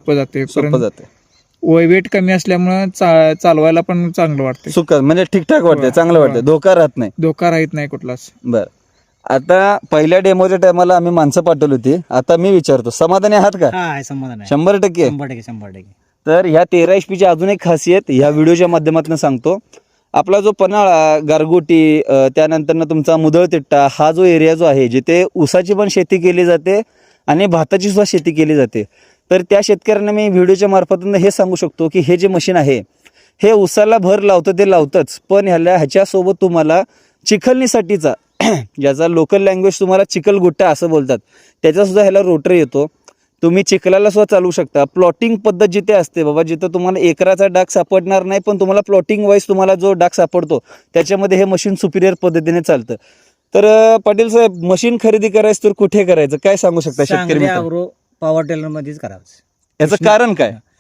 जाते सोपं जाते. वेट कमी असल्यामुळे चालवायला पण चांगलं वाटते. सुख म्हणजे ठीकठाक वाटते, चांगलं वाटते, धोका राहत नाही. धोका राहत नाही कुठलाच. बर, आता पहिल्या डेमोच्या टायमाला आम्ही माणसं पाठवली होती. आता मी विचारतो, समाधानी आहात का? समाधान आहे. 100%. 100%. तर ह्या 13 HP ची अजून एक खासियत ह्या व्हिडिओच्या माध्यमातून सांगतो. आपला जो पन्हाळा, गारगोटी, त्यानंतर तुमचा मुदळतिट्टा, हा जो एरिया जो आहे जिथे ऊसाची पण शेती केली जाते आणि भाताची सुद्धा शेती केली जाते, तर त्या शेतकऱ्यांना मी व्हिडिओच्या मार्फतून हे सांगू शकतो की हे जे मशीन आहे हे ऊसाला भर लावतं ते लावतंच, पण ह्याच्यासोबत तुम्हाला चिखलणीसाठीचा ज्याचा लोकल लँग्वेज तुम्हाला चिखलगुट्टा असं बोलतात, त्याचा सुद्धा ह्याला रोटर येतो. तुम्ही चिखलाला सुद्धा चालवू शकता. प्लॉटिंग पद्धत जिथे असते बाबा, जिथं तुम्हाला एकराचा डाग सापडणार नाही, पण तुम्हाला प्लॉटिंग वाईज तुम्हाला जो डाग सापडतो त्याच्यामध्ये हे मशीन सुपिरियर पद्धतीने चालतं. तर पाटील साहेब, मशीन खरेदी करायचं तर कुठे करायचं, काय सांगू शकता शेतकरी सांगली मित्र? अॅग्रो पॉवर टेलर मध्येच करावं. याचं कारण काय?